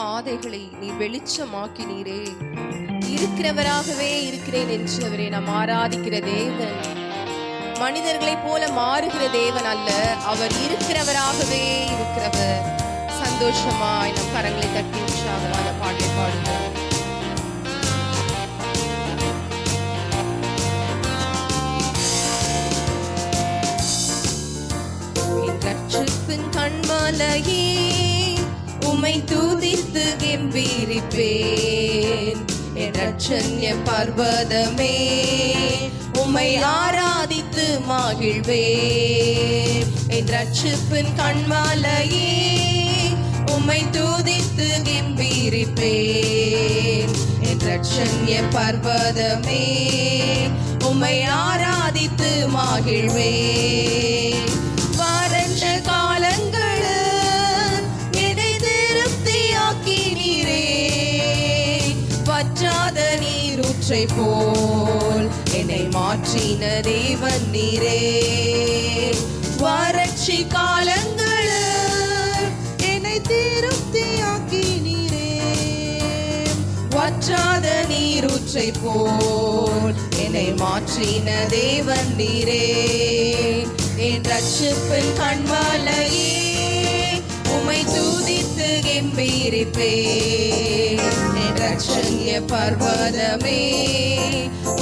பாதைகளை நீ வெளிச்சமாக்கினீரே. இருக்கிறவராகவே இருக்கிறேன் என்று அவரை நாம் ஆராதிக்கிற தேவன் மனிதர்களைப் போல மாறுகிற தேவன் அல்ல, அவர் இருக்கிறவராகவே இருக்கிறவர். சந்தோஷமாய் நம் கரங்களை தட்டி உற்சாகமான பாட்டை பாடுவோம். ரட்சிப்பின் கண்மலையே உம்மை துதித்து கெம்பீரிப்பேன். என் ரட்சண்ய பர்வதமே உம்மை ஆராதித்து மகிழ்வேன். என் ரட்சிப்பின் கண்மலையே உம்மை துதித்து கெம்பீரிப்பேன். என் ரட்சண்ய பர்வதமே உம்மை ஆராதித்து மகிழ்வேன். வறண்ட காலங்களில் என்னை திருப்தியாக்கினீரே. வற்றாத நீரூற்றை போல் என்னை மாற்றின தேவன் நீரே. வறட்சி காலங்களில் என்னை திருப்தியாக்கினீரே. வற்றாத நீரூற்றை போல் என்னை மாற்றின தேவன் நீரே. என் ரட்சிப்பின் கண்மலையே உம்மை துதித்து கெம்பீரிப்பேன். என் ரட்சண்ய பர்வதமே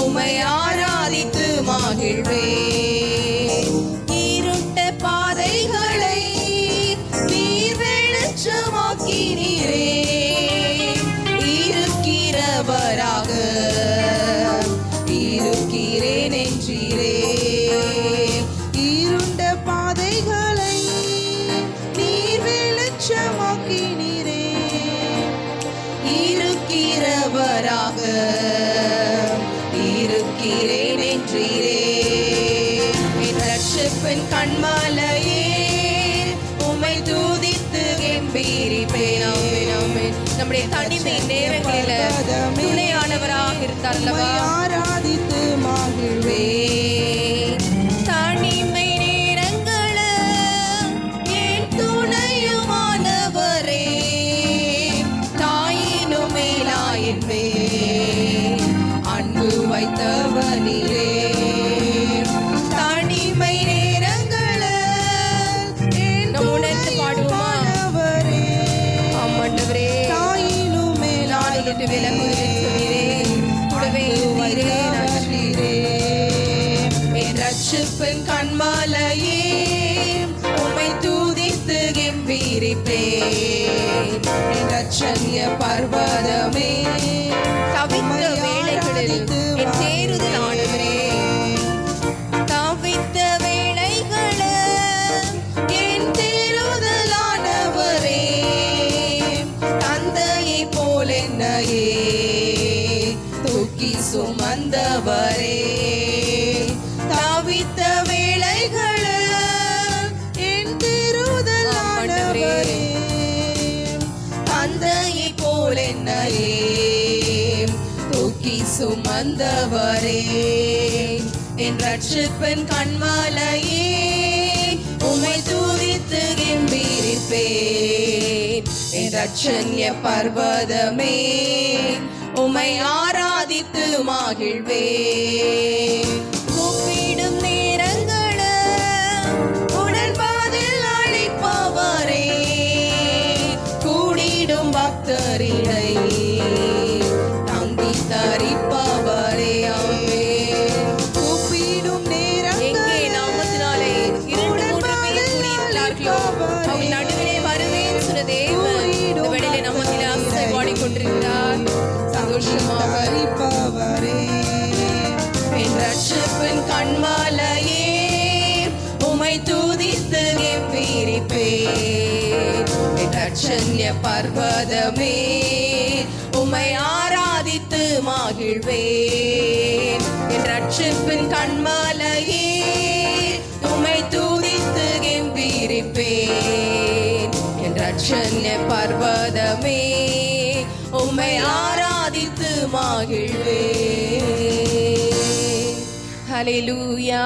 உம்மை ஆராதித்து மகிழ்வேன். இருண்ட பாதைகளை நீர் வெளிச்சமாக்கினீரே. இருக்கிறவராக இருக்கிறேன் என்றீரே. இருண்ட பாதைகளை நீர் வெளிச்சமாக்கினீரே. இருக்கிறவராக இருக்கிறேன் என்றீரே. என் ரட்சிப்பின் கண்மலையே உம்மை துதித்து கெம்பீரிப்பேன். நம்முடைய தனிமை நேரங்களில் துணையானவராக இருந்தார் அல்லவா, ஆராதித்து மகிழ்வேன். தனிமை நேரங்களில் என் துணையுமானவரே. தாயினும் மேலாயின் மேல் அன்பு வைத்தவர் நீரே. தனிமை நேரங்களில் என் உணர்ந்து பாடுவோமா? ஆமாண்டவரே, தாயினும் மேலான என்று விலகுகிறேன் சொன்னீரே. கூடவே நன்றீரே. என் ரட்சிப்பின் கண்மலையே உம்மை துதித்து கெம்பீரிப்பேன். என் ரட்சண்ய பர்வதமே தவித்த வேளைகளில் என் தேறுதல் ஆண்டவரே. தவித்த வேளைகளில் என் தேறுதல் ஆண்டவரே. தந்தையை போல் என்னையே தூக்கி சுமந்தவரே. தவித்த வேளைகளில் என் தேறுதல் ஆண்டவரே. தந்தையை போல் என்னையே தூக்கி சுமந்தவரே. என் ரட்சிப்பின் கண்மலையே உம்மை துதித்து கெம்பீரிப்பேன். என் ரட்சண்ய பர்வதமே உம்மை ஆராதித்து மகிழ்வேன். கூப்பிடும் நேரங்களில் உடன் பதில் அளிப்பவரே. கூடிடும் பக்தரிடை தங்கி தரிப்பவரே. கூப்பிடும் நேரம் எங்கே நாமத்தினாலே 2-3 பேர் கூடியிருக்கிறார்களோ அவள் நடுவிலே வருவேன் சொன்ன தேவன் இந்த வேளையிலே நம்மத்திலே ஆசை பாடிக்கொண்டிருக்கிறார். சந்தோஷமாக இருப்பவரே. என் ரட்சிப்பின் கண்மலையே உம்மை துதித்து கெம்பீரிப்பேன். என் ரட்சண்ய பர்வதமே உம்மை ஆராதித்து மகிழ்வேன். என் ரட்சிப்பின் கண்மலையே உம்மை துதித்து கெம்பீரிப்பேன். என் ரட்சண்ய பர்வதமே உம்மை ஆராதித்து மகிழ்வேன். ஹல்லேலூயா.